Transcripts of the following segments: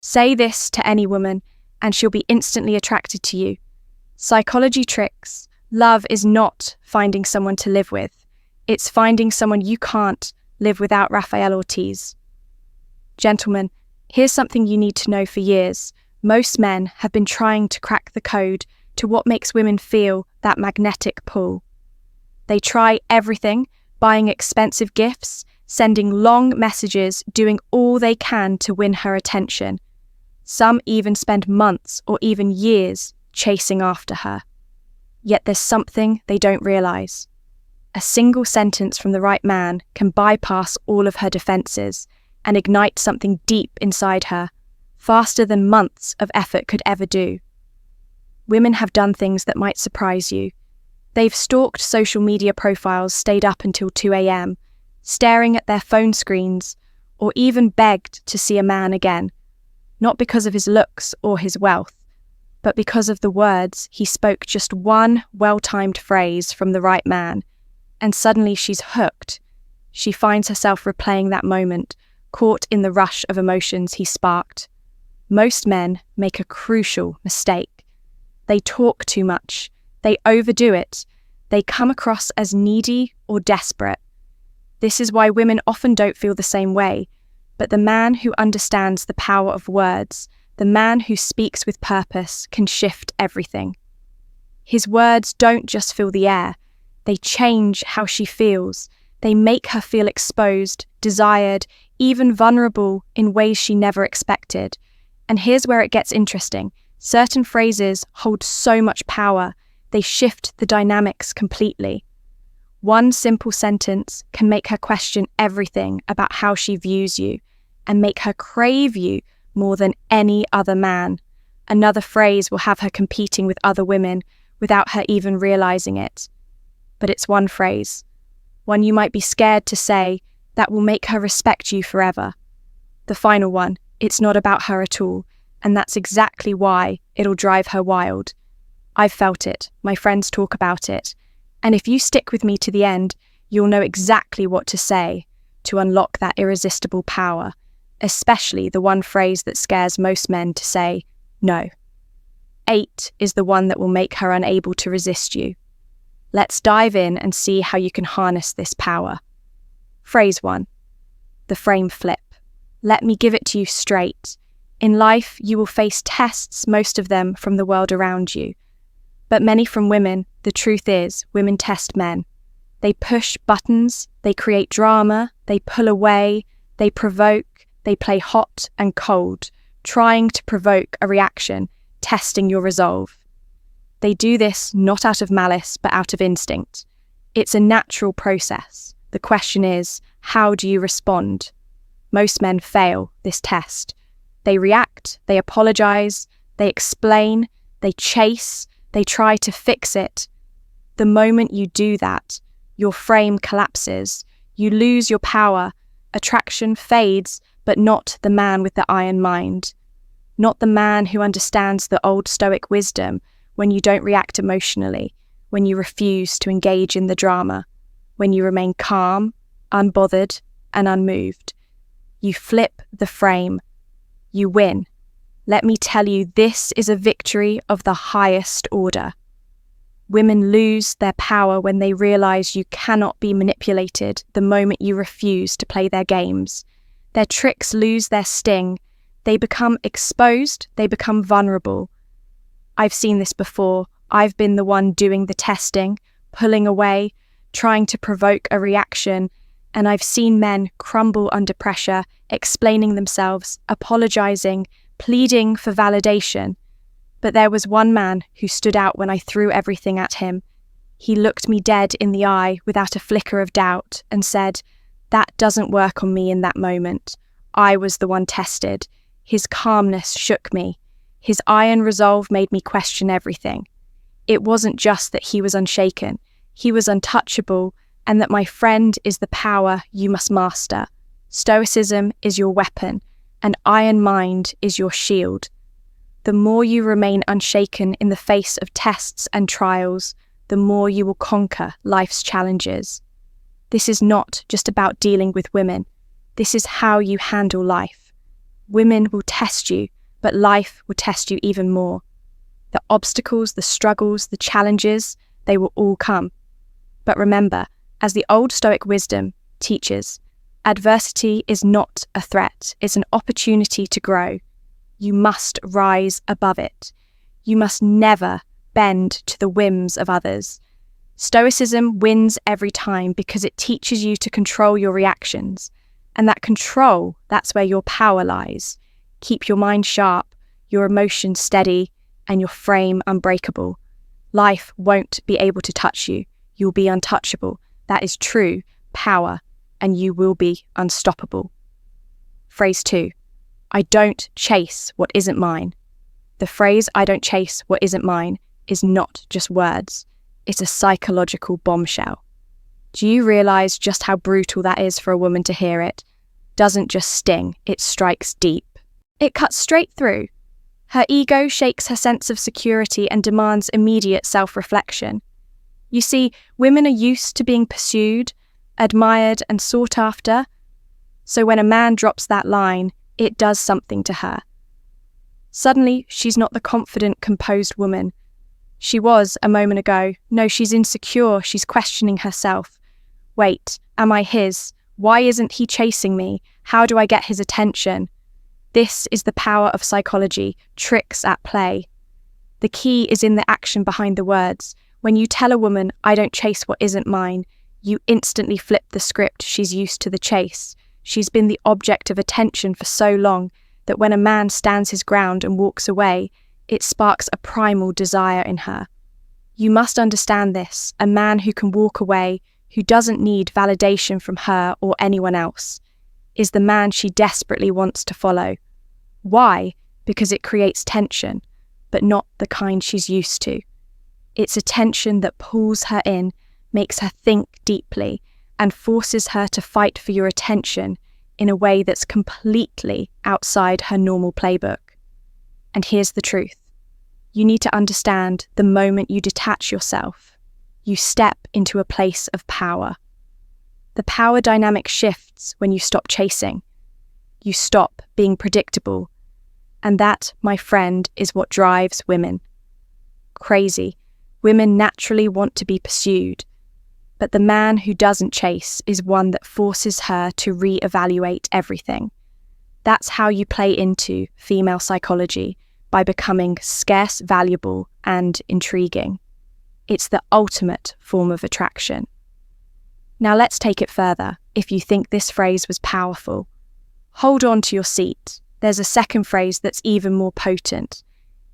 Say this to any woman, and she'll be instantly attracted to you. Psychology tricks. Love is not finding someone to live with. It's finding someone you can't live without. Rafael Ortiz. Gentlemen, here's something you need to know for years. Most men have been trying to crack the code to what makes women feel that magnetic pull. They try everything, buying expensive gifts, sending long messages, doing all they can to win her attention. Some even spend months or even years chasing after her. Yet there's something they don't realize. A single sentence from the right man can bypass all of her defenses and ignite something deep inside her, faster than months of effort could ever do. Women have done things that might surprise you. They've stalked social media profiles, stayed up until 2 a.m., staring at their phone screens, or even begged to see a man again, not because of his looks or his wealth, but because of the words he spoke. Just one well-timed phrase from the right man, and suddenly she's hooked. She finds herself replaying that moment, caught in the rush of emotions he sparked. Most men make a crucial mistake. They talk too much. They overdo it. They come across as needy or desperate. This is why women often don't feel the same way. But the man who understands the power of words, the man who speaks with purpose, can shift everything. His words don't just fill the air. They change how she feels. They make her feel exposed, desired, even vulnerable in ways she never expected. And here's where it gets interesting. Certain phrases hold so much power, they shift the dynamics completely. One simple sentence can make her question everything about how she views you and make her crave you more than any other man. Another phrase will have her competing with other women without her even realizing it. But it's one phrase, one you might be scared to say, that will make her respect you forever. The final one, it's not about her at all, and that's exactly why it'll drive her wild. I've felt it, my friends talk about it, and if you stick with me to the end, you'll know exactly what to say to unlock that irresistible power, especially the one phrase that scares most men to say, no. 8 is the one that will make her unable to resist you. Let's dive in and see how you can harness this power. Phrase 1. The frame flip. Let me give it to you straight. In life, you will face tests, most of them from the world around you. But many from women. The truth is, women test men. They push buttons, they create drama, they pull away, they provoke, they play hot and cold, trying to provoke a reaction, testing your resolve. They do this not out of malice, but out of instinct. It's a natural process. The question is, how do you respond? Most men fail this test. They react, they apologize, they explain, they chase, they try to fix it. The moment you do that, your frame collapses. You lose your power. Attraction fades, but not the man with the iron mind. Not the man who understands the old Stoic wisdom when you don't react emotionally, when you refuse to engage in the drama, when you remain calm, unbothered, and unmoved. You flip the frame. You win. Let me tell you, this is a victory of the highest order. Women lose their power when they realize you cannot be manipulated the moment you refuse to play their games. Their tricks lose their sting. They become exposed. They become vulnerable. I've seen this before. I've been the one doing the testing, pulling away, trying to provoke a reaction, and I've seen men crumble under pressure, explaining themselves, apologizing, pleading for validation. But there was one man who stood out when I threw everything at him. He looked me dead in the eye without a flicker of doubt and said, "That doesn't work on me in that moment. I was the one tested." His calmness shook me. His iron resolve made me question everything. It wasn't just that he was unshaken. He was untouchable, and that my friend is the power you must master. Stoicism is your weapon, and iron mind is your shield. The more you remain unshaken in the face of tests and trials, the more you will conquer life's challenges. This is not just about dealing with women. This is how you handle life. Women will test you, but life will test you even more. The obstacles, the struggles, the challenges, they will all come. But remember, as the old Stoic wisdom teaches, adversity is not a threat, it's an opportunity to grow. You must rise above it. You must never bend to the whims of others. Stoicism wins every time because it teaches you to control your reactions. And that control, that's where your power lies. Keep your mind sharp, your emotions steady, and your frame unbreakable. Life won't be able to touch you. You'll be untouchable. That is true power, and you will be unstoppable. Phrase 2. I don't chase what isn't mine. The phrase, I don't chase what isn't mine, is not just words. It's a psychological bombshell. Do you realize just how brutal that is for a woman to hear it? Doesn't just sting, it strikes deep. It cuts straight through. Her ego shakes her sense of security and demands immediate self-reflection. You see, women are used to being pursued, admired, and sought after. So when a man drops that line, it does something to her. Suddenly, she's not the confident, composed woman she was a moment ago. No, she's insecure, she's questioning herself. Wait, am I his? Why isn't he chasing me? How do I get his attention? This is the power of psychology, tricks at play. The key is in the action behind the words. When you tell a woman, I don't chase what isn't mine, you instantly flip the script. She's used to the chase. She's been the object of attention for so long that when a man stands his ground and walks away, it sparks a primal desire in her. You must understand this. A man who can walk away, who doesn't need validation from her or anyone else, is the man she desperately wants to follow. Why? Because it creates tension, but not the kind she's used to. It's a tension that pulls her in, makes her think deeply, and forces her to fight for your attention in a way that's completely outside her normal playbook. And here's the truth. You need to understand the moment you detach yourself, you step into a place of power. The power dynamic shifts when you stop chasing. You stop being predictable. And that, my friend, is what drives women. Crazy. Women naturally want to be pursued. But the man who doesn't chase is one that forces her to re-evaluate everything. That's how you play into female psychology, by becoming scarce, valuable, and intriguing. It's the ultimate form of attraction. Now let's take it further. If you think this phrase was powerful, hold on to your seat. There's a second phrase that's even more potent.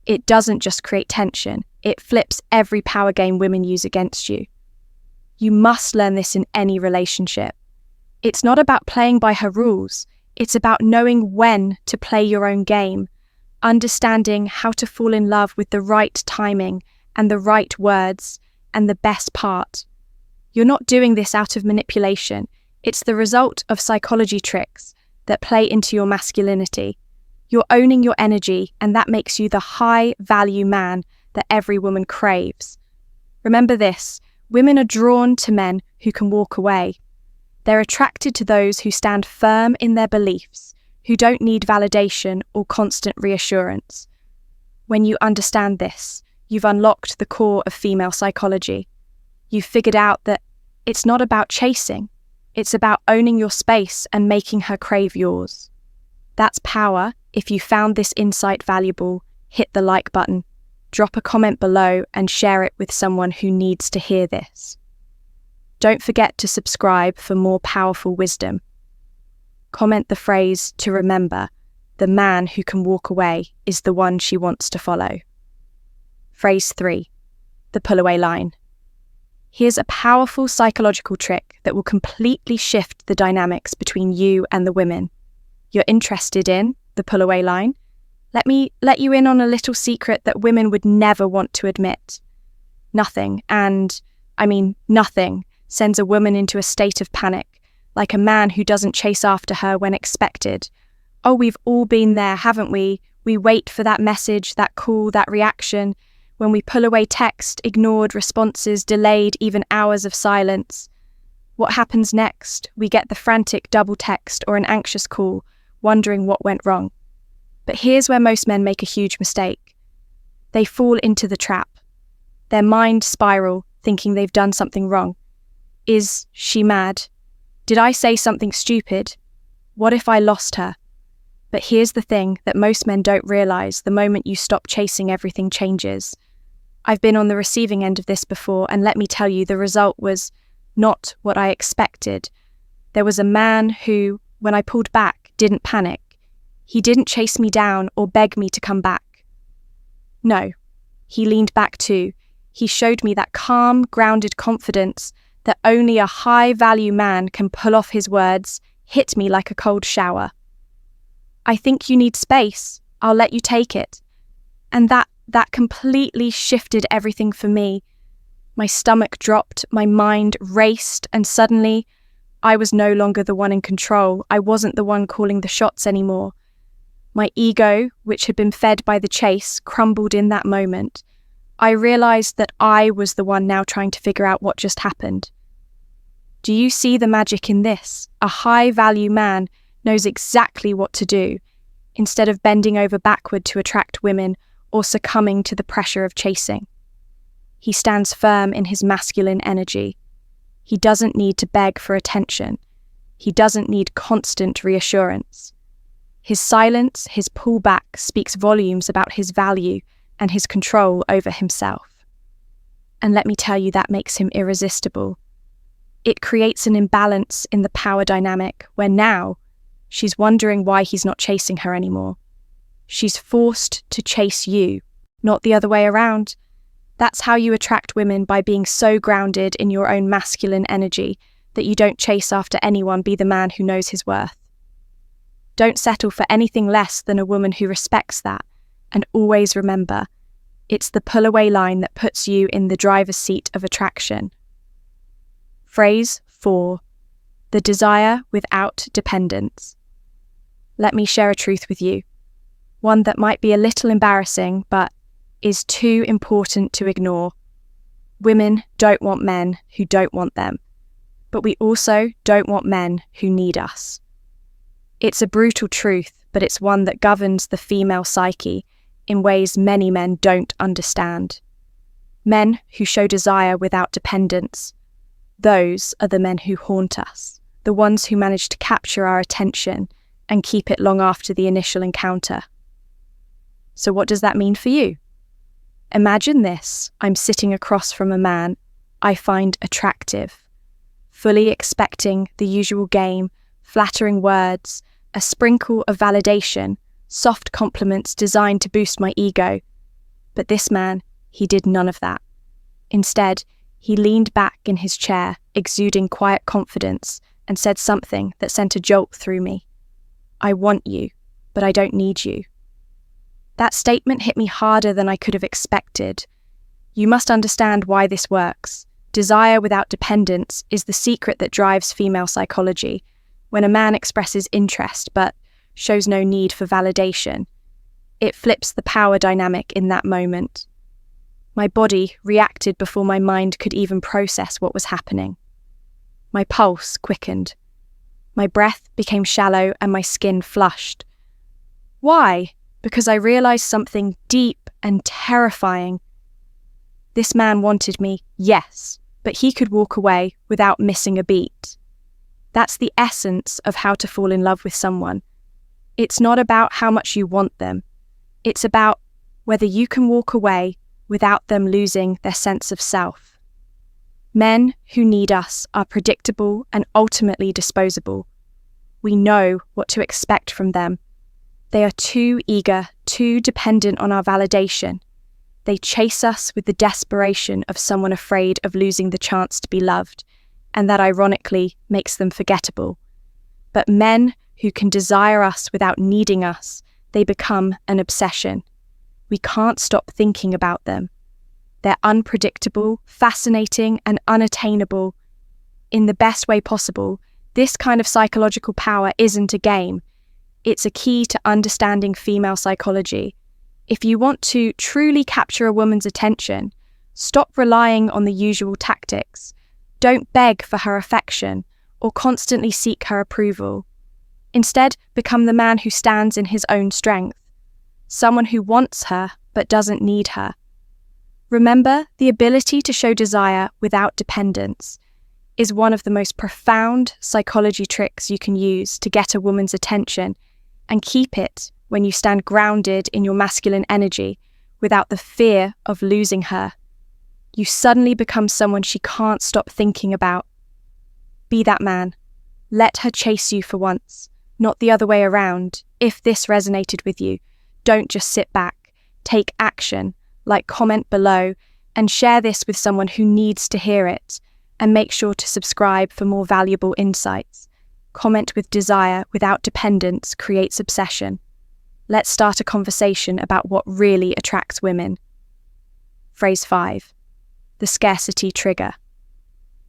It doesn't just create tension, it flips every power game women use against you. You must learn this in any relationship. It's not about playing by her rules, it's about knowing when to play your own game, understanding how to fall in love with the right timing and the right words and the best part. You're not doing this out of manipulation. It's the result of psychology tricks that play into your masculinity. You're owning your energy, and that makes you the high-value man that every woman craves. Remember this, women are drawn to men who can walk away. They're attracted to those who stand firm in their beliefs, who don't need validation or constant reassurance. When you understand this, you've unlocked the core of female psychology. You've figured out that it's not about chasing, it's about owning your space and making her crave yours. That's power. If you found this insight valuable, hit the like button, drop a comment below and share it with someone who needs to hear this. Don't forget to subscribe for more powerful wisdom. Comment the phrase to remember, the man who can walk away is the one she wants to follow. Phrase 3, the pull-away line. Here's a powerful psychological trick that will completely shift the dynamics between you and the women. You're interested in the pull-away line? Let me let you in on a little secret that women would never want to admit. Nothing, and I mean nothing, sends a woman into a state of panic, like a man who doesn't chase after her when expected. Oh, we've all been there, haven't we? We wait for that message, that call, that reaction. When we pull away text, ignored responses, delayed even hours of silence. What happens next? We get the frantic double text or an anxious call, wondering what went wrong. But here's where most men make a huge mistake. They fall into the trap. Their mind spiral, thinking they've done something wrong. Is she mad? Did I say something stupid? What if I lost her? But here's the thing that most men don't realize: the moment you stop chasing, everything changes. I've been on the receiving end of this before, and let me tell you, the result was not what I expected. There was a man who, when I pulled back, didn't panic. He didn't chase me down or beg me to come back. No, he leaned back too. He showed me that calm, grounded confidence that only a high-value man can pull off. His words hit me like a cold shower. I think you need space. I'll let you take it. And that completely shifted everything for me. My stomach dropped, my mind raced, and suddenly I was no longer the one in control. I wasn't the one calling the shots anymore. My ego, which had been fed by the chase, crumbled in that moment. I realized that I was the one now trying to figure out what just happened. Do you see the magic in this? A high-value man knows exactly what to do. Instead of bending over backward to attract women or succumbing to the pressure of chasing, he stands firm in his masculine energy. He doesn't need to beg for attention. He doesn't need constant reassurance. His silence, his pullback, speaks volumes about his value and his control over himself. And let me tell you, that makes him irresistible. It creates an imbalance in the power dynamic where now she's wondering why he's not chasing her anymore. She's forced to chase you, not the other way around. That's how you attract women, by being so grounded in your own masculine energy that you don't chase after anyone. Be the man who knows his worth. Don't settle for anything less than a woman who respects that. And always remember, it's the pull-away line that puts you in the driver's seat of attraction. Phrase 4. The desire without dependence. Let me share a truth with you. One that might be a little embarrassing, but is too important to ignore. Women don't want men who don't want them, but we also don't want men who need us. It's a brutal truth, but it's one that governs the female psyche in ways many men don't understand. Men who show desire without dependence, those are the men who haunt us, the ones who manage to capture our attention and keep it long after the initial encounter. So what does that mean for you? Imagine this: I'm sitting across from a man I find attractive, fully expecting the usual game, flattering words, a sprinkle of validation, soft compliments designed to boost my ego. But this man, he did none of that. Instead, he leaned back in his chair, exuding quiet confidence, and said something that sent a jolt through me. I want you, but I don't need you. That statement hit me harder than I could have expected. You must understand why this works. Desire without dependence is the secret that drives female psychology. When a man expresses interest but shows no need for validation, it flips the power dynamic in that moment. My body reacted before my mind could even process what was happening. My pulse quickened. My breath became shallow and my skin flushed. Why? Because I realized something deep and terrifying. This man wanted me, yes, but he could walk away without missing a beat. That's the essence of how to fall in love with someone. It's not about how much you want them. It's about whether you can walk away without them losing their sense of self. Men who need us are predictable and ultimately disposable. We know what to expect from them. They are too eager, too dependent on our validation. They chase us with the desperation of someone afraid of losing the chance to be loved, and that ironically makes them forgettable. But men who can desire us without needing us, they become an obsession. We can't stop thinking about them. They're unpredictable, fascinating, and unattainable. In the best way possible, this kind of psychological power isn't a game. It's a key to understanding female psychology. If you want to truly capture a woman's attention, stop relying on the usual tactics. Don't beg for her affection or constantly seek her approval. Instead, become the man who stands in his own strength. someone who wants her but doesn't need her. Remember, the ability to show desire without dependence is one of the most profound psychology tricks you can use to get a woman's attention and keep it when you stand grounded in your masculine energy without the fear of losing her. You suddenly become someone she can't stop thinking about. Be that man. Let her chase you for once, not the other way around. If this resonated with you, don't just sit back. Take action, like, comment below, and share this with someone who needs to hear it. And make sure to subscribe for more valuable insights. Comment with desire without dependence creates obsession. Let's start a conversation about what really attracts women. Phrase 5. The scarcity trigger.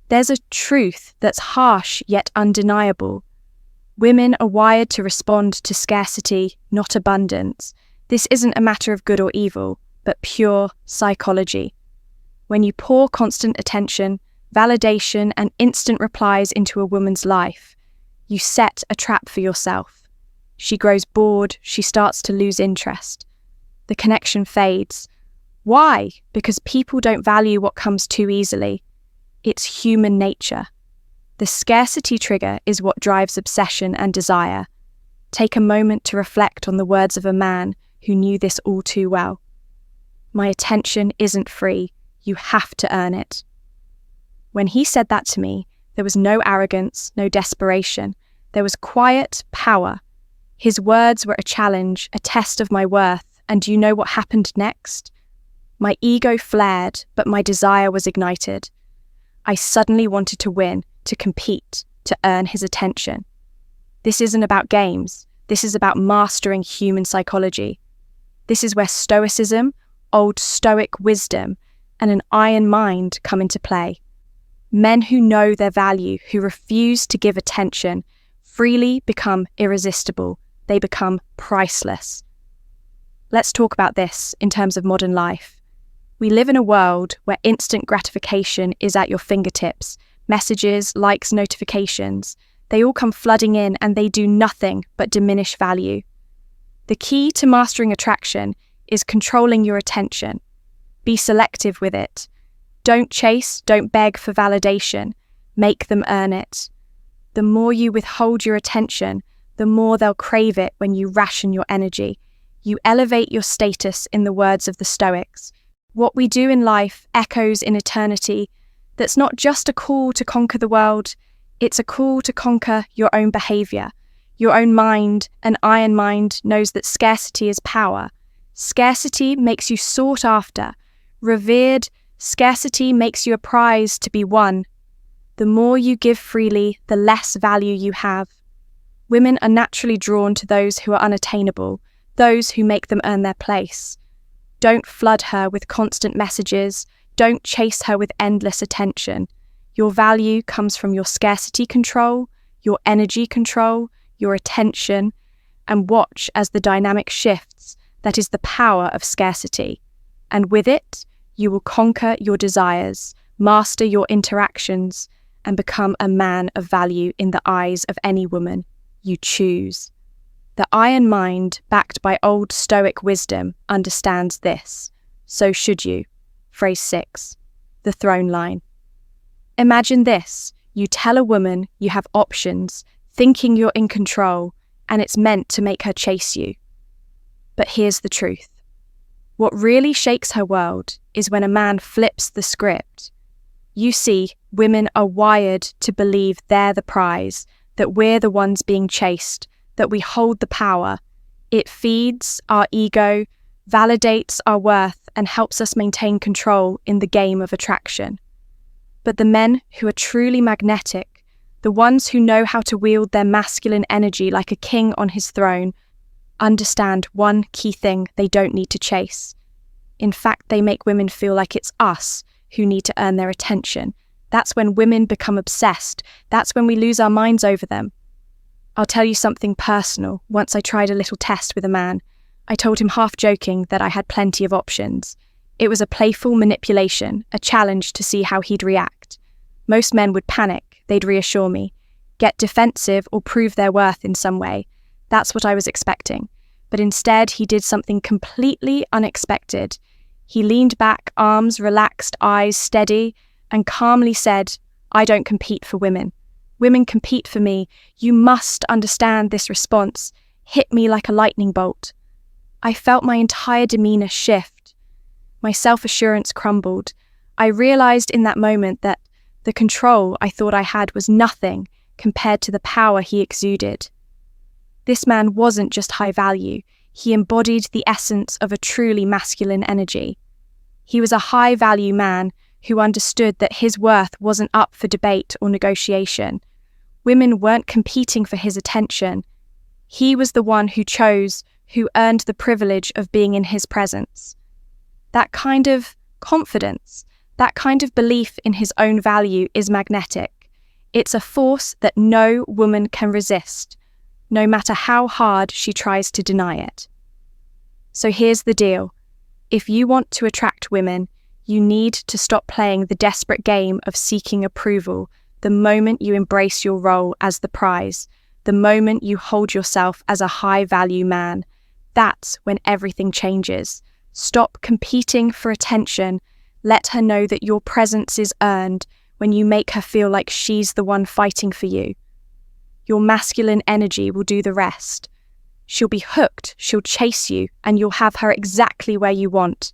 There's a truth that's harsh yet undeniable. Women are wired to respond to scarcity, not abundance. This isn't a matter of good or evil, but pure psychology. When you pour constant attention, validation, and instant replies into a woman's life, you set a trap for yourself. She grows bored, she starts to lose interest. The connection fades. Why? Because people don't value what comes too easily. It's human nature. The scarcity trigger is what drives obsession and desire. Take a moment to reflect on the words of a man who knew this all too well. My attention isn't free. You have to earn it. When he said that to me, there was no arrogance, no desperation. There was quiet power. His words were a challenge, a test of my worth, and do you know what happened next? My ego flared, but my desire was ignited. I suddenly wanted to win, to compete, to earn his attention. This isn't about games. This is about mastering human psychology. This is where stoicism, old stoic wisdom, and an iron mind come into play. Men who know their value, who refuse to give attention, freely become irresistible. They become priceless. Let's talk about this in terms of modern life. We live in a world where instant gratification is at your fingertips. Messages, likes, notifications, they all come flooding in and they do nothing but diminish value. The key to mastering attraction is controlling your attention. Be selective with it. Don't chase, don't beg for validation. Make them earn it. The more you withhold your attention, the more they'll crave it when you ration your energy. You elevate your status in the words of the Stoics. What we do in life echoes in eternity. That's not just a call to conquer the world, it's a call to conquer your own behavior. Your own mind, an iron mind, knows that scarcity is power. Scarcity makes you sought after, revered. Scarcity makes you a prize to be won. The more you give freely, the less value you have. Women are naturally drawn to those who are unattainable, those who make them earn their place. Don't flood her with constant messages. Don't chase her with endless attention. Your value comes from your scarcity control, your energy control, your attention, and watch as the dynamic shifts. That is the power of scarcity. And with it, you will conquer your desires, master your interactions, and become a man of value in the eyes of any woman you choose. The iron mind, backed by old Stoic wisdom, understands this. So should you. Phrase 6. The throne line. Imagine this. You tell a woman you have options, thinking you're in control, and it's meant to make her chase you. But here's the truth. What really shakes her world is when a man flips the script. You see, women are wired to believe they're the prize, that we're the ones being chased, that we hold the power. It feeds our ego, validates our worth, and helps us maintain control in the game of attraction. But the men who are truly magnetic, the ones who know how to wield their masculine energy like a king on his throne, understand one key thing they don't need to chase. In fact, they make women feel like it's us who need to earn their attention. That's when women become obsessed. That's when we lose our minds over them. I'll tell you something personal. Once I tried a little test with a man. I told him half joking that I had plenty of options. It was a playful manipulation, a challenge to see how he'd react. Most men would panic, they'd reassure me, get defensive or prove their worth in some way. That's what I was expecting. But instead, he did something completely unexpected. He leaned back, arms relaxed, eyes steady, and calmly said, "I don't compete for women. Women compete for me. You must understand." This response hit me like a lightning bolt. I felt my entire demeanor shift. My self-assurance crumbled. I realized in that moment that the control I thought I had was nothing compared to the power he exuded. This man wasn't just high value. He embodied the essence of a truly masculine energy. He was a high-value man who understood that his worth wasn't up for debate or negotiation. Women weren't competing for his attention. He was the one who chose, who earned the privilege of being in his presence. That kind of confidence, that kind of belief in his own value is magnetic. It's a force that no woman can resist, no matter how hard she tries to deny it. So here's the deal. If you want to attract women, you need to stop playing the desperate game of seeking approval the moment you embrace your role as the prize, the moment you hold yourself as a high-value man. That's when everything changes. Stop competing for attention. Let her know that your presence is earned when you make her feel like she's the one fighting for you. Your masculine energy will do the rest. She'll be hooked, she'll chase you, and you'll have her exactly where you want.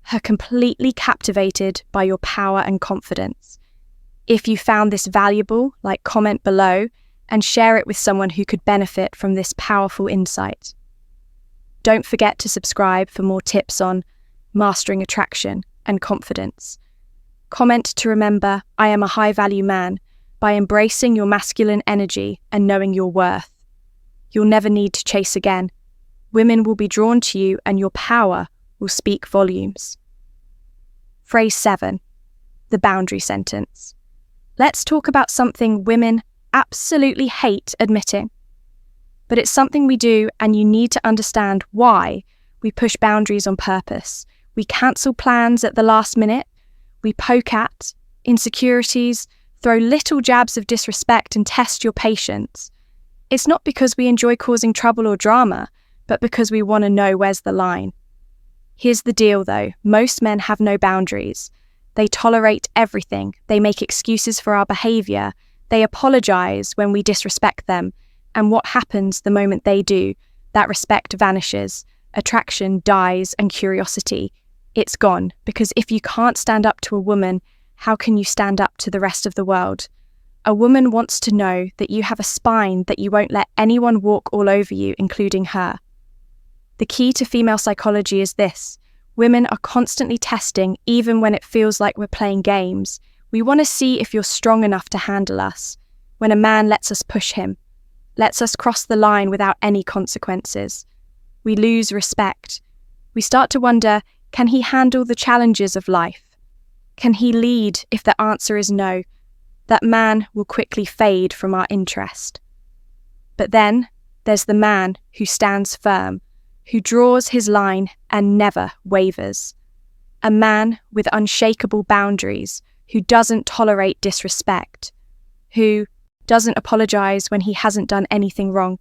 Her completely captivated by your power and confidence. If you found this valuable, comment below and share it with someone who could benefit from this powerful insight. Don't forget to subscribe for more tips on mastering attraction and confidence. Comment to remember, I am a high-value man, by embracing your masculine energy and knowing your worth. You'll never need to chase again. Women will be drawn to you and your power will speak volumes. Phrase 7. The boundary sentence. Let's talk about something women absolutely hate admitting. But it's something we do, and you need to understand why we push boundaries on purpose. We cancel plans at the last minute. We poke at insecurities, throw little jabs of disrespect, and test your patience. It's not because we enjoy causing trouble or drama, but because we want to know where's the line. Here's the deal though, most men have no boundaries. They tolerate everything, they make excuses for our behavior, they apologize when we disrespect them, and what happens the moment they do? That respect vanishes, attraction dies, and curiosity, it's gone, because if you can't stand up to a woman, how can you stand up to the rest of the world? A woman wants to know that you have a spine, that you won't let anyone walk all over you, including her. The key to female psychology is this. Women are constantly testing, even when it feels like we're playing games. We want to see if you're strong enough to handle us. When a man lets us push him, lets us cross the line without any consequences, we lose respect. We start to wonder, can he handle the challenges of life? Can he lead if the answer is no? That man will quickly fade from our interest. But then there's the man who stands firm, who draws his line and never wavers. A man with unshakable boundaries, who doesn't tolerate disrespect, who doesn't apologize when he hasn't done anything wrong.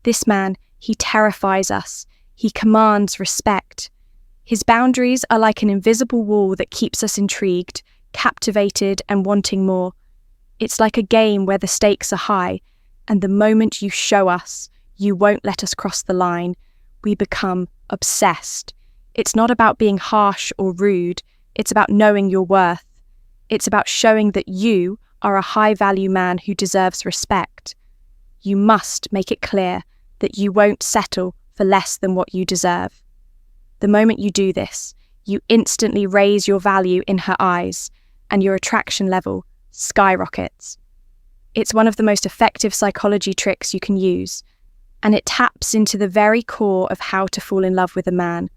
This man, he terrifies us. He commands respect. His boundaries are like an invisible wall that keeps us intrigued, captivated, and wanting more. It's like a game where the stakes are high, and the moment you show us, you won't let us cross the line, we become obsessed. It's not about being harsh or rude, it's about knowing your worth. It's about showing that you are a high-value man who deserves respect. You must make it clear that you won't settle for less than what you deserve. The moment you do this, you instantly raise your value in her eyes, and your attraction level skyrockets. It's one of the most effective psychology tricks you can use, and it taps into the very core of how to fall in love with a man.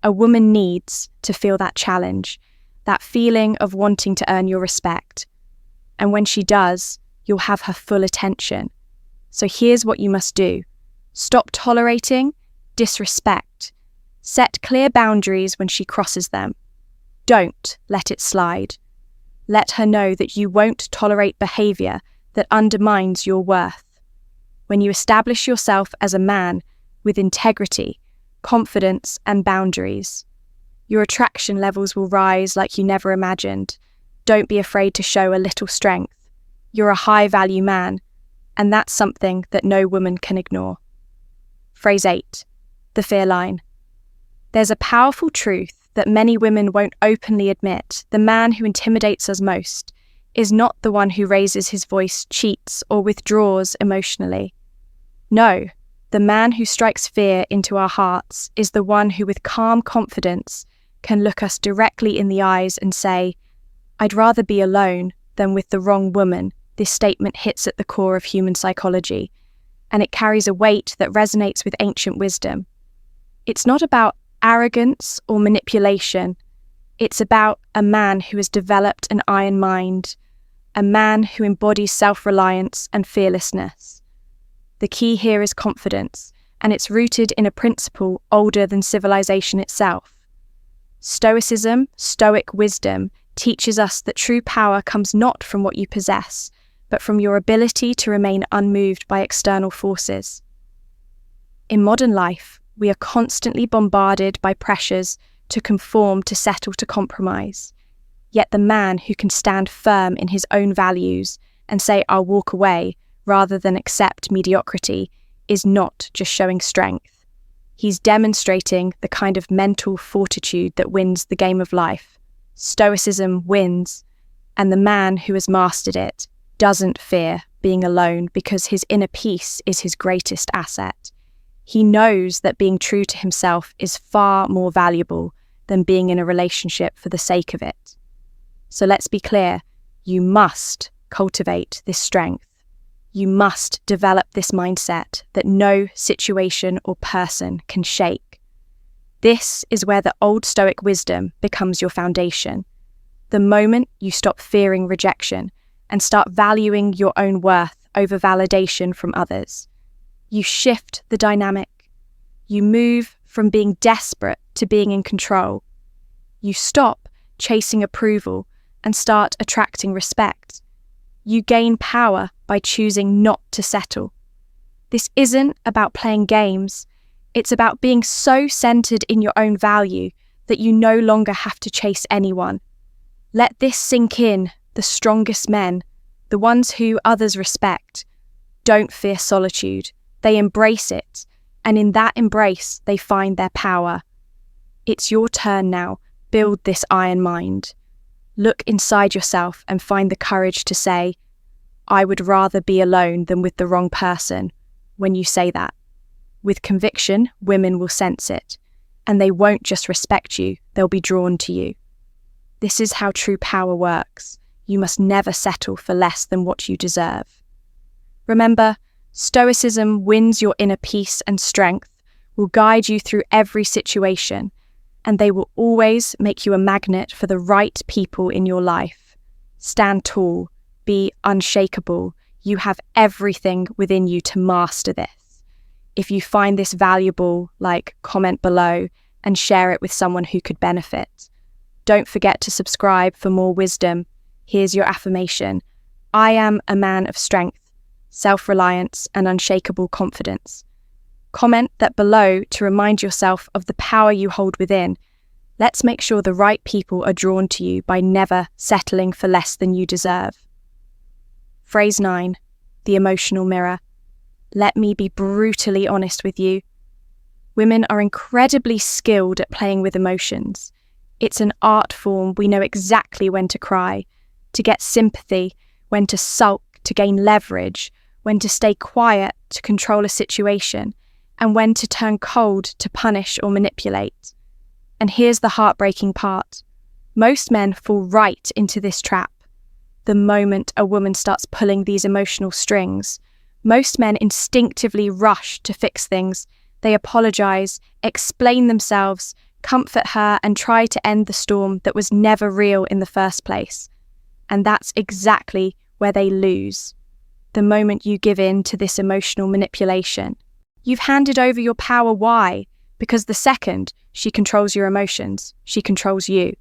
A woman needs to feel that challenge, that feeling of wanting to earn your respect. And when she does, you'll have her full attention. So here's what you must do. Stop tolerating disrespect. Set clear boundaries when she crosses them. Don't let it slide. Let her know that you won't tolerate behavior that undermines your worth. When you establish yourself as a man, with integrity, confidence, and boundaries. Your attraction levels will rise like you never imagined. Don't be afraid to show a little strength. You're a high-value man, and that's something that no woman can ignore. Phrase 8. The fear line. There's a powerful truth that many women won't openly admit. The man who intimidates us most is not the one who raises his voice, cheats, or withdraws emotionally. No, the man who strikes fear into our hearts is the one who, with calm confidence, can look us directly in the eyes and say, "I'd rather be alone than with the wrong woman." This statement hits at the core of human psychology, and it carries a weight that resonates with ancient wisdom. It's not about arrogance or manipulation. It's about a man who has developed an iron mind, a man who embodies self-reliance and fearlessness. The key here is confidence, and it's rooted in a principle older than civilization itself. Stoicism, Stoic wisdom, teaches us that true power comes not from what you possess, but from your ability to remain unmoved by external forces. In modern life, we are constantly bombarded by pressures to conform, to settle, to compromise. Yet the man who can stand firm in his own values and say, "I'll walk away," rather than accept mediocrity, is not just showing strength. He's demonstrating the kind of mental fortitude that wins the game of life. Stoicism wins, and the man who has mastered it doesn't fear being alone because his inner peace is his greatest asset. He knows that being true to himself is far more valuable than being in a relationship for the sake of it. So let's be clear, you must cultivate this strength. You must develop this mindset that no situation or person can shake. This is where the old Stoic wisdom becomes your foundation. The moment you stop fearing rejection and start valuing your own worth over validation from others, you shift the dynamic. You move from being desperate to being in control. You stop chasing approval and start attracting respect. You gain power by choosing not to settle. This isn't about playing games. It's about being so centered in your own value that you no longer have to chase anyone. Let this sink in. The strongest men, the ones who others respect, don't fear solitude. They embrace it, and in that embrace, they find their power. It's your turn now. Build this iron mind. Look inside yourself and find the courage to say, "I would rather be alone than with the wrong person," when you say that. With conviction, women will sense it, and they won't just respect you, they'll be drawn to you. This is how true power works. You must never settle for less than what you deserve. Remember, Stoicism wins your inner peace and strength, will guide you through every situation, and they will always make you a magnet for the right people in your life. Stand tall, be unshakable. You have everything within you to master this. If you find this valuable, comment below and share it with someone who could benefit. Don't forget to subscribe for more wisdom. Here's your affirmation. I am a man of strength, self-reliance, and unshakable confidence. Comment that below to remind yourself of the power you hold within. Let's make sure the right people are drawn to you by never settling for less than you deserve. Phrase 9. The emotional mirror. Let me be brutally honest with you. Women are incredibly skilled at playing with emotions. It's an art form. We know exactly when to cry, to get sympathy, when to sulk, to gain leverage, when to stay quiet, to control a situation, and when to turn cold, to punish or manipulate. And here's the heartbreaking part. Most men fall right into this trap. The moment a woman starts pulling these emotional strings, most men instinctively rush to fix things. They apologize, explain themselves, comfort her, and try to end the storm that was never real in the first place. And that's exactly where they lose. The moment you give in to this emotional manipulation, you've handed over your power. Why? Because the second she controls your emotions, she controls you.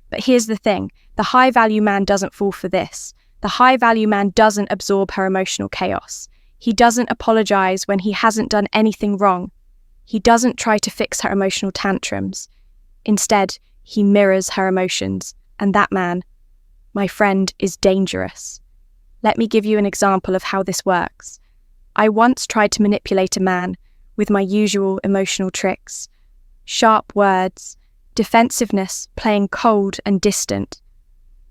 But here's the thing, the high-value man doesn't fall for this. The high-value man doesn't absorb her emotional chaos. He doesn't apologize when he hasn't done anything wrong. He doesn't try to fix her emotional tantrums. Instead, he mirrors her emotions, and that man, my friend, is dangerous. Let me give you an example of how this works. I once tried to manipulate a man with my usual emotional tricks. Sharp words, defensiveness, playing cold and distant.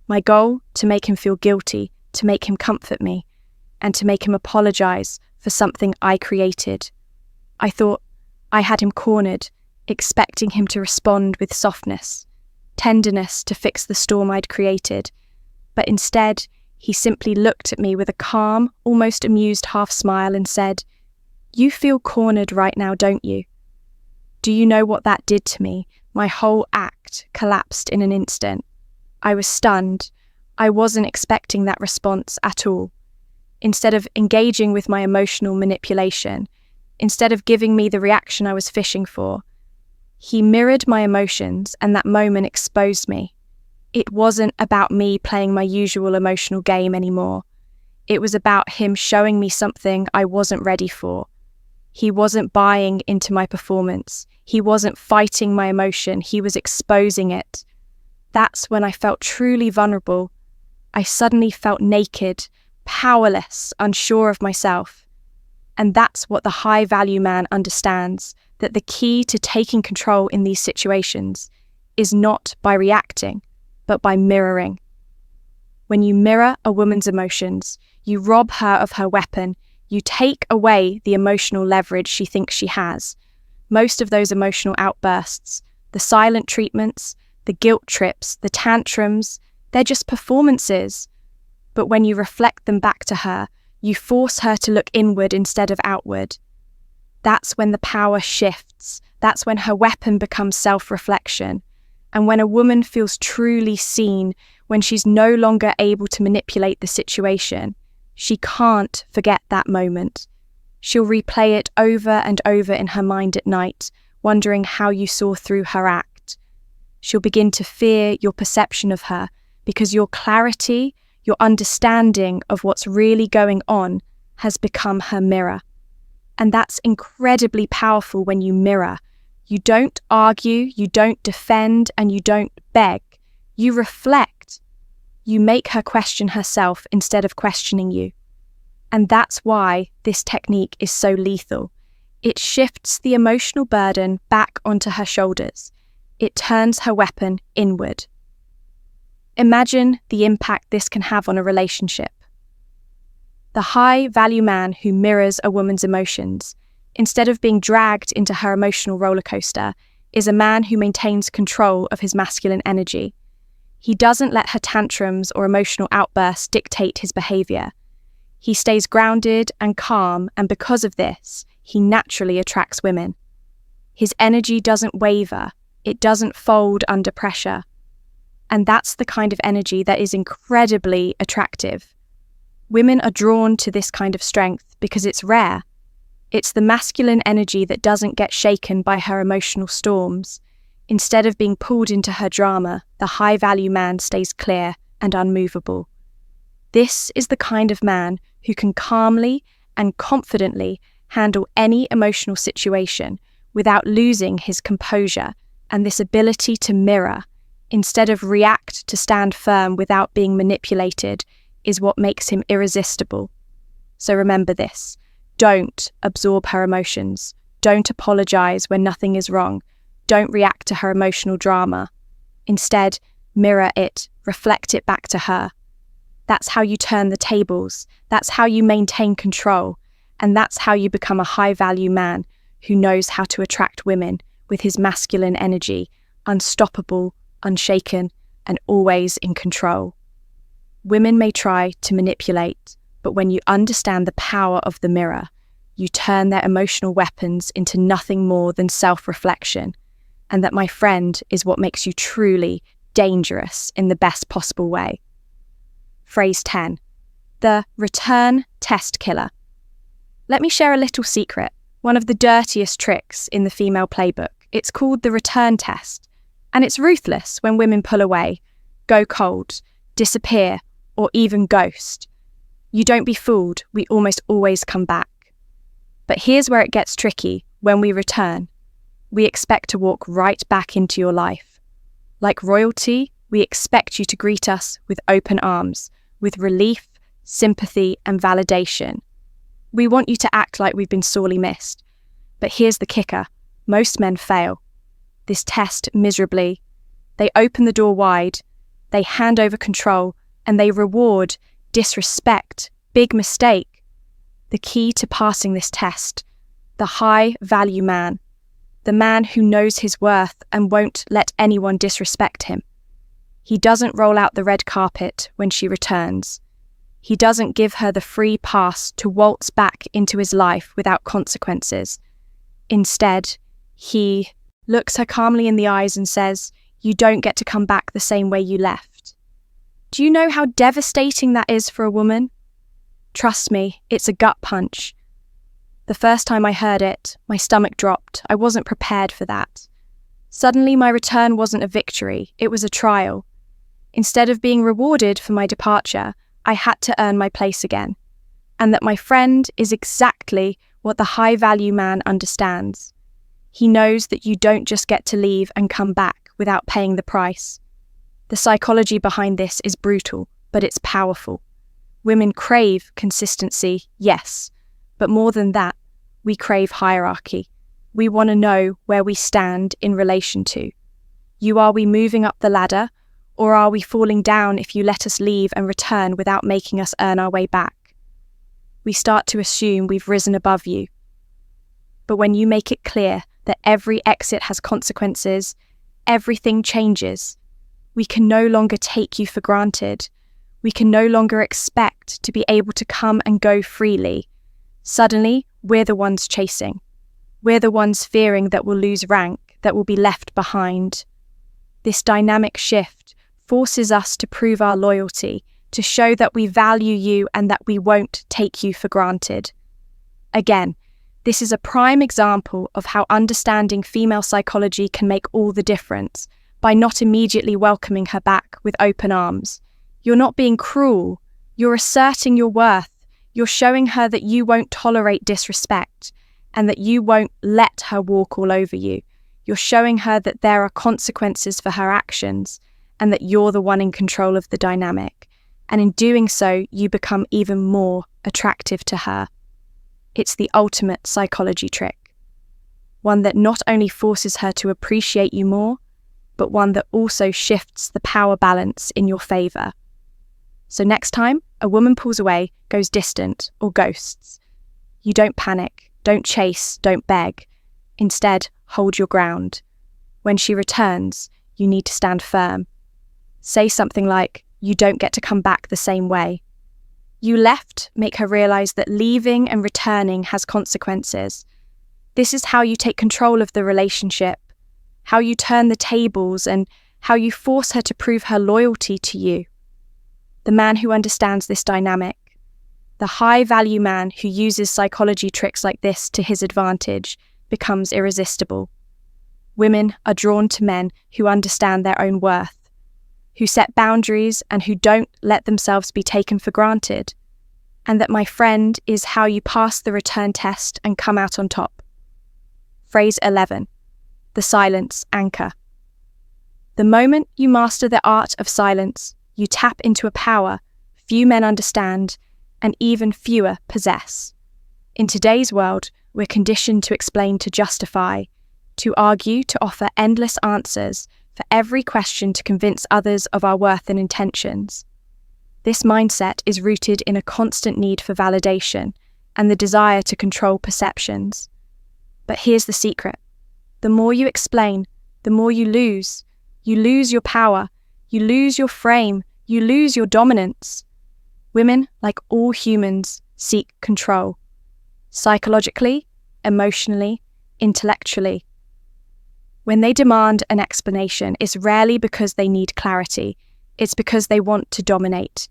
My goal, to make him feel guilty, to make him comfort me, and to make him apologize for something I created. I thought I had him cornered, expecting him to respond with softness, tenderness to fix the storm I'd created. But instead, he simply looked at me with a calm, almost amused half smile and said, "You feel cornered right now, don't you?" Do you know what that did to me? My whole act collapsed in an instant. I was stunned. I wasn't expecting that response at all. Instead of engaging with my emotional manipulation, instead of giving me the reaction I was fishing for, he mirrored my emotions, and that moment exposed me. It wasn't about me playing my usual emotional game anymore. It was about him showing me something I wasn't ready for. He wasn't buying into my performance. He wasn't fighting my emotion. He was exposing it. That's when I felt truly vulnerable. I suddenly felt naked, powerless, unsure of myself. And that's what the high-value man understands, that the key to taking control in these situations is not by reacting, but by mirroring. When you mirror a woman's emotions, you rob her of her weapon. You take away the emotional leverage she thinks she has. Most of those emotional outbursts, the silent treatments, the guilt trips, the tantrums, they're just performances. But when you reflect them back to her, you force her to look inward instead of outward. That's when the power shifts. That's when her weapon becomes self-reflection. And when a woman feels truly seen, when she's no longer able to manipulate the situation, she can't forget that moment. She'll replay it over and over in her mind at night, wondering how you saw through her act. She'll begin to fear your perception of her because your clarity, your understanding of what's really going on has become her mirror. And that's incredibly powerful when you mirror. You don't argue, you don't defend, and you don't beg. You reflect. You make her question herself instead of questioning you. And that's why this technique is so lethal. It shifts the emotional burden back onto her shoulders. It turns her weapon inward. Imagine the impact this can have on a relationship. The high-value man who mirrors a woman's emotions, instead of being dragged into her emotional roller coaster, is a man who maintains control of his masculine energy. He doesn't let her tantrums or emotional outbursts dictate his behavior. He stays grounded and calm, and because of this, he naturally attracts women. His energy doesn't waver. It doesn't fold under pressure. And that's the kind of energy that is incredibly attractive. Women are drawn to this kind of strength because it's rare. It's the masculine energy that doesn't get shaken by her emotional storms. Instead of being pulled into her drama, the high-value man stays clear and unmovable. This is the kind of man who can calmly and confidently handle any emotional situation without losing his composure and this ability to mirror, instead of react to stand firm without being manipulated, is what makes him irresistible. So remember this. Don't absorb her emotions. Don't apologize when nothing is wrong. Don't react to her emotional drama. Instead, mirror it, reflect it back to her. That's how you turn the tables. That's how you maintain control. And that's how you become a high-value man who knows how to attract women with his masculine energy, unstoppable, unshaken, and always in control. Women may try to manipulate, but when you understand the power of the mirror, you turn their emotional weapons into nothing more than self-reflection. And that, my friend, is what makes you truly dangerous in the best possible way. Phrase 10. The return test killer. Let me share a little secret, one of the dirtiest tricks in the female playbook. It's called the return test, and it's ruthless when women pull away, go cold, disappear, or even ghost. You don't be fooled, we almost always come back. But here's where it gets tricky. When we return, we expect to walk right back into your life. Like royalty, we expect you to greet us with open arms, with relief, sympathy, and validation. We want you to act like we've been sorely missed. But here's the kicker. Most men fail this test miserably. They open the door wide, they hand over control, and they reward disrespect, big mistake. The key to passing this test, the high-value man, the man who knows his worth and won't let anyone disrespect him. He doesn't roll out the red carpet when she returns. He doesn't give her the free pass to waltz back into his life without consequences. Instead, he looks her calmly in the eyes and says, "You don't get to come back the same way you left." Do you know how devastating that is for a woman? Trust me, it's a gut punch. The first time I heard it, my stomach dropped. I wasn't prepared for that. Suddenly, my return wasn't a victory, it was a trial. Instead of being rewarded for my departure, I had to earn my place again. And that my friend is exactly what the high-value man understands. He knows that you don't just get to leave and come back without paying the price. The psychology behind this is brutal, but it's powerful. Women crave consistency, yes, but more than that, we crave hierarchy. We want to know where we stand in relation to you. Are we moving up the ladder, or are we falling down if you let us leave and return without making us earn our way back? We start to assume we've risen above you. But when you make it clear that every exit has consequences, everything changes. We can no longer take you for granted. We can no longer expect to be able to come and go freely. Suddenly, we're the ones chasing. We're the ones fearing that we'll lose rank, that we'll be left behind. This dynamic shift forces us to prove our loyalty, to show that we value you and that we won't take you for granted. Again, this is a prime example of how understanding female psychology can make all the difference by not immediately welcoming her back with open arms. You're not being cruel. You're asserting your worth. You're showing her that you won't tolerate disrespect and that you won't let her walk all over you. You're showing her that there are consequences for her actions and that you're the one in control of the dynamic. And in doing so, you become even more attractive to her. It's the ultimate psychology trick. One that not only forces her to appreciate you more, but one that also shifts the power balance in your favor. So next time a woman pulls away, goes distant, or ghosts, you don't panic, don't chase, don't beg. Instead, hold your ground. When she returns, you need to stand firm. Say something like, "You don't get to come back the same way." You left, make her realize that leaving and returning has consequences. This is how you take control of the relationship, how you turn the tables, and how you force her to prove her loyalty to you. The man who understands this dynamic, the high-value man who uses psychology tricks like this to his advantage, becomes irresistible. Women are drawn to men who understand their own worth, who set boundaries and who don't let themselves be taken for granted. And that, my friend, is how you pass the return test and come out on top. Phrase 11. The silence anchor. The moment you master the art of silence, you tap into a power few men understand and even fewer possess. In today's world, we're conditioned to explain, to justify, to argue, to offer endless answers for every question to convince others of our worth and intentions. This mindset is rooted in a constant need for validation and the desire to control perceptions. But here's the secret. The more you explain, the more you lose. You lose your power, you lose your frame, you lose your dominance. Women, like all humans, seek control. Psychologically, emotionally, intellectually. When they demand an explanation, it's rarely because they need clarity. It's because they want to dominate.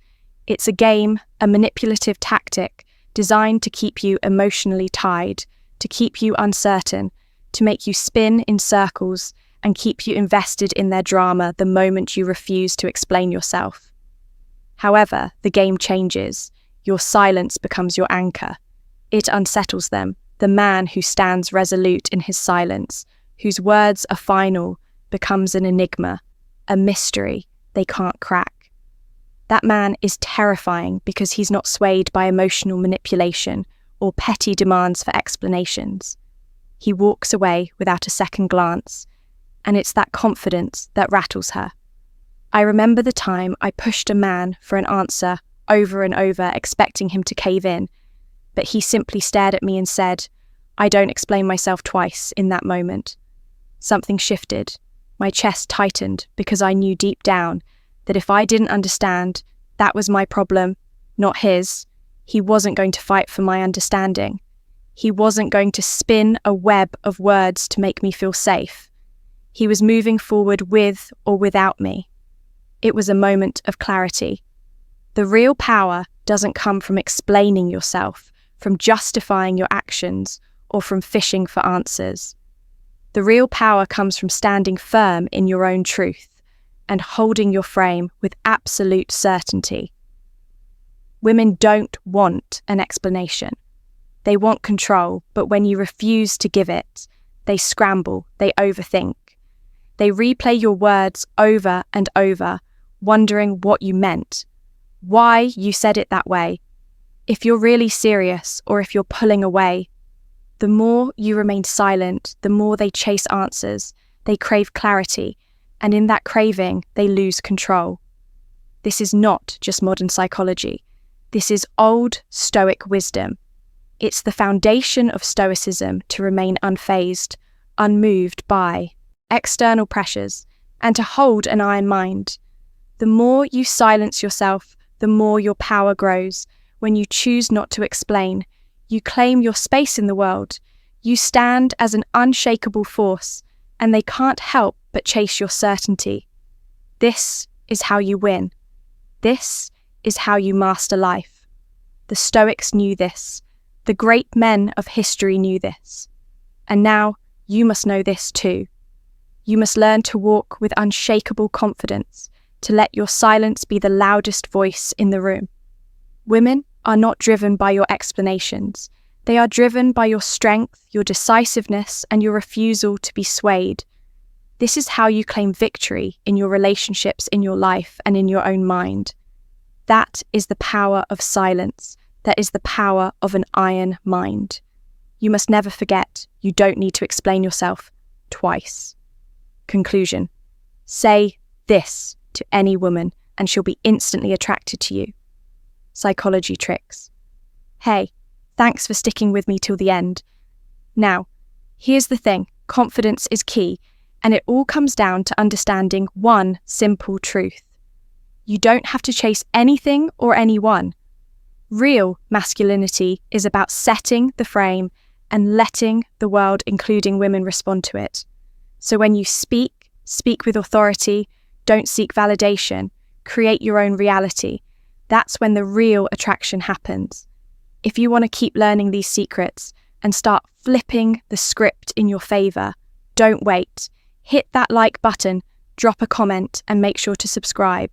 It's a game, a manipulative tactic designed to keep you emotionally tied, to keep you uncertain, to make you spin in circles and keep you invested in their drama the moment you refuse to explain yourself. However, the game changes. Your silence becomes your anchor. It unsettles them. The man who stands resolute in his silence, whose words are final, becomes an enigma, a mystery they can't crack. That man is terrifying because he's not swayed by emotional manipulation or petty demands for explanations. He walks away without a second glance, and it's that confidence that rattles her. I remember the time I pushed a man for an answer over and over, expecting him to cave in, but he simply stared at me and said, "I don't explain myself twice," in that moment. Something shifted. My chest tightened because I knew deep down that if I didn't understand, that was my problem, not his. He wasn't going to fight for my understanding. He wasn't going to spin a web of words to make me feel safe. He was moving forward with or without me. It was a moment of clarity. The real power doesn't come from explaining yourself, from justifying your actions, or from fishing for answers. The real power comes from standing firm in your own truth and holding your frame with absolute certainty. Women don't want an explanation. They want control, but when you refuse to give it, they scramble, they overthink. They replay your words over and over, wondering what you meant, why you said it that way, if you're really serious or if you're pulling away. The more you remain silent, the more they chase answers, they crave clarity, and in that craving, they lose control. This is not just modern psychology. This is old Stoic wisdom. It's the foundation of Stoicism to remain unfazed, unmoved by external pressures, and to hold an iron mind. The more you silence yourself, the more your power grows. When you choose not to explain, you claim your space in the world. You stand as an unshakable force, and they can't help but chase your certainty. This is how you win. This is how you master life. The Stoics knew this. The great men of history knew this. And now you must know this too. You must learn to walk with unshakable confidence, to let your silence be the loudest voice in the room. Women are not driven by your explanations. They are driven by your strength, your decisiveness, and your refusal to be swayed. This is how you claim victory in your relationships, in your life, and in your own mind. That is the power of silence. That is the power of an iron mind. You must never forget, you don't need to explain yourself twice. Conclusion. Say this to any woman and she'll be instantly attracted to you. Psychology tricks. Hey, thanks for sticking with me till the end. Now, here's the thing. Confidence is key, and it all comes down to understanding one simple truth. You don't have to chase anything or anyone. Real masculinity is about setting the frame and letting the world, including women, respond to it. So when you speak with authority, don't seek validation, create your own reality. That's when the real attraction happens. If you want to keep learning these secrets and start flipping the script in your favor, don't wait. Hit that like button, drop a comment, and make sure to subscribe.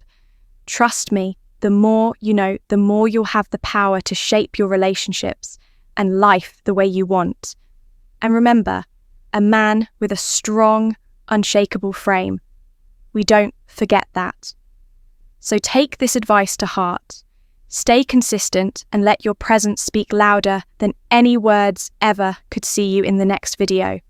Trust me, the more you know, the more you'll have the power to shape your relationships and life the way you want. And remember, a man with a strong, unshakable frame. We don't forget that. So take this advice to heart. Stay consistent and let your presence speak louder than any words ever could. See you in the next video.